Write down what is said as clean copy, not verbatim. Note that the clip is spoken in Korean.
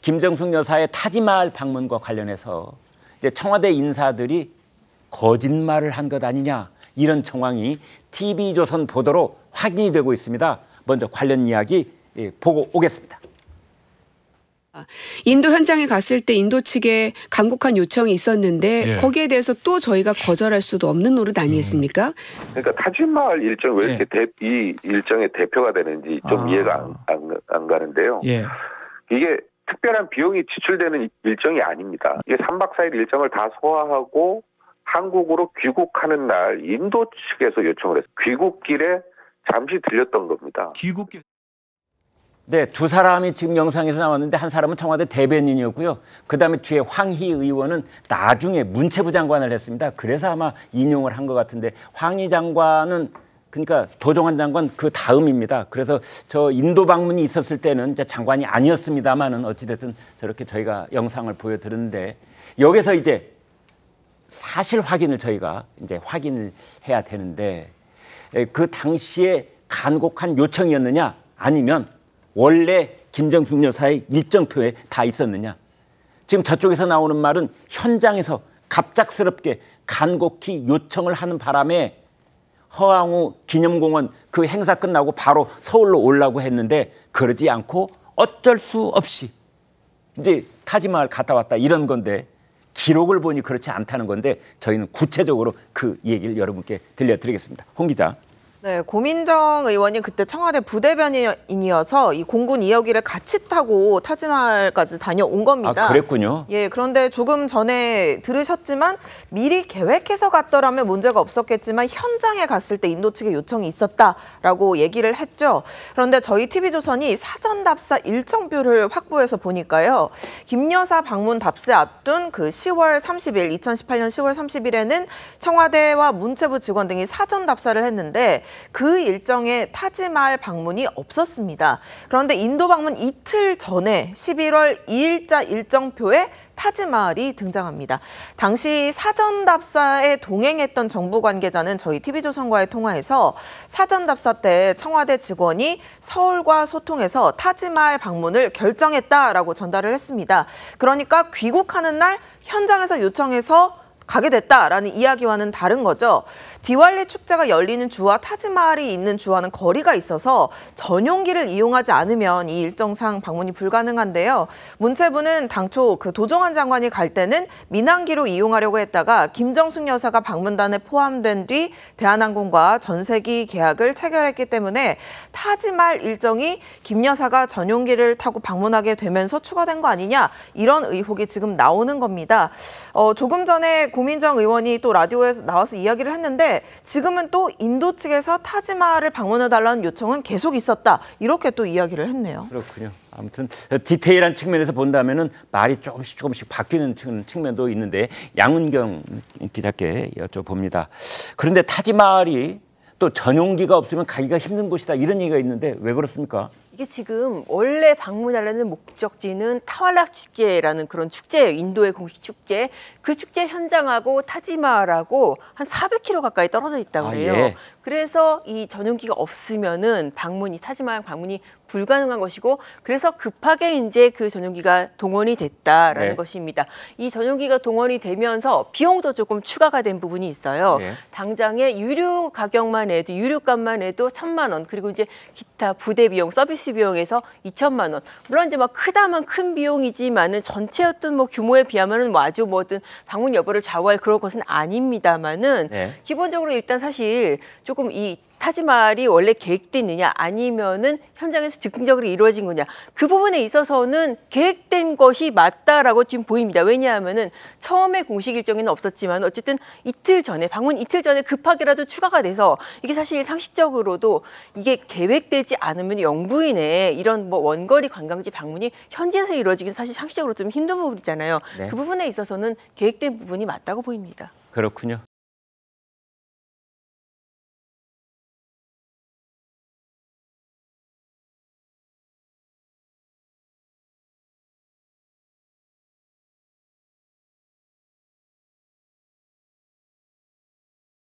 김정숙 여사의 타지마할 방문과 관련해서 이제 청와대 인사들이 거짓말을 한 것 아니냐 이런 정황이 TV조선 보도로 확인이 되고 있습니다. 먼저 관련 이야기 보고 오겠습니다. 인도 현장에 갔을 때 인도 측에 간곡한 요청이 있었는데 거기에 대해서 또 저희가 거절할 수도 없는 노릇 아니겠습니까? 그러니까 타지마할 일정이 왜 이렇게 이 일정의 대표가 되는지 좀 이해가 안 가는데요. 이게 특별한 비용이 지출되는 일정이 아닙니다. 이게 3박 4일 일정을 다 소화하고 한국으로 귀국하는 날 인도 측에서 요청을 했어요. 귀국길에 잠시 들렸던 겁니다. 귀국길. 네, 두 사람이 지금 영상에서 나왔는데 한 사람은 청와대 대변인이었고요. 그다음에 뒤에 황희 의원은 나중에 문체부 장관을 했습니다. 그래서 아마 인용을 한 것 같은데 황희 장관은 그러니까 도종환 장관 그 다음입니다. 그래서 저 인도 방문이 있었을 때는 이제 장관이 아니었습니다만은 어찌됐든 저렇게 저희가 영상을 보여드렸는데 여기서 이제 사실 확인을 저희가 이제 확인을 해야 되는데 그 당시에 간곡한 요청이었느냐 아니면 원래 김정숙 여사의 일정표에 다 있었느냐. 지금 저쪽에서 나오는 말은 현장에서 갑작스럽게 간곡히 요청을 하는 바람에 허황우 기념공원 그 행사 끝나고 바로 서울로 오려고 했는데 그러지 않고 어쩔 수 없이 이제 타지마할 갔다 왔다 이런 건데 기록을 보니 그렇지 않다는 건데 저희는 구체적으로 그 얘기를 여러분께 들려드리겠습니다. 홍 기자. 네, 고민정 의원이 그때 청와대 부대변인이어서 이 공군 2호기를 같이 타고 타지마할까지 다녀온 겁니다. 아, 그랬군요. 예, 그런데 조금 전에 들으셨지만 미리 계획해서 갔더라면 문제가 없었겠지만 현장에 갔을 때 인도 측의 요청이 있었다라고 얘기를 했죠. 그런데 저희 TV조선이 사전 답사 일정표를 확보해서 보니까요. 김 여사 방문 답세 앞둔 그 10월 30일, 2018년 10월 30일에는 청와대와 문체부 직원 등이 사전 답사를 했는데 그 일정에 타지마할 방문이 없었습니다. 그런데 인도 방문 이틀 전에 11월 2일자 일정표에 타지마할이 등장합니다. 당시 사전 답사에 동행했던 정부 관계자는 저희 TV조선과의 통화에서 사전 답사 때 청와대 직원이 서울과 소통해서 타지마할 방문을 결정했다라고 전달을 했습니다. 그러니까 귀국하는 날 현장에서 요청해서 가게 됐다라는 이야기와는 다른 거죠. 디왈리 축제가 열리는 주와 타지마할이 있는 주와는 거리가 있어서 전용기를 이용하지 않으면 이 일정상 방문이 불가능한데요. 문체부는 당초 그 도종환 장관이 갈 때는 민항기로 이용하려고 했다가 김정숙 여사가 방문단에 포함된 뒤 대한항공과 전세기 계약을 체결했기 때문에 타지마할 일정이 김 여사가 전용기를 타고 방문하게 되면서 추가된 거 아니냐 이런 의혹이 지금 나오는 겁니다. 조금 전에 고민정 의원이 또 라디오에서 나와서 이야기를 했는데 지금은 또 인도 측에서 타지마할을 방문해달라는 요청은 계속 있었다. 이렇게 또 이야기를 했네요. 그렇군요. 아무튼 디테일한 측면에서 본다면은 말이 조금씩 바뀌는 측면도 있는데 양은경 기자께 여쭤봅니다. 그런데 타지마할이 또 전용기가 없으면 가기가 힘든 곳이다 이런 얘기가 있는데 왜 그렇습니까? 이게 지금 원래 방문하려는 목적지는 타왈라 축제라는 그런 축제예요. 인도의 공식 축제. 그 축제 현장하고 타지마할하고 한 400km 가까이 떨어져 있다고 해요. 예. 그래서 이 전용기가 없으면은 타지마할 방문이 불가능한 것이고 그래서 급하게 이제 그 전용기가 동원이 됐다라는 것입니다. 이 전용기가 동원이 되면서 비용도 조금 추가가 된 부분이 있어요. 당장에 유류 가격만 해도 유류값만 해도 1,000만 원 그리고 이제 기타 부대 비용 서비스 비용에서 2천만 원. 물론 이제 뭐 크다면 큰 비용이지만은 전체 어떤 뭐 규모에 비하면은 뭐 아주 뭐 어떤 방문 여부를 좌우할 그런 것은 아닙니다만은 기본적으로 일단 사실 조금 이 타지마할이 원래 계획돼 있느냐 아니면은 현장에서 즉흥적으로 이루어진 거냐 그 부분에 있어서는 계획된 것이 맞다라고 지금 보입니다. 왜냐하면은 처음에 공식 일정에는 없었지만 어쨌든 방문 이틀 전에 급하게라도 추가가 돼서 이게 사실 상식적으로도 이게 계획되지 않으면 영부인의 이런 뭐 원거리 관광지 방문이 현지에서 이루어지긴 사실 상식적으로 좀 힘든 부분이잖아요. 그 부분에 있어서는 계획된 부분이 맞다고 보입니다. 그렇군요.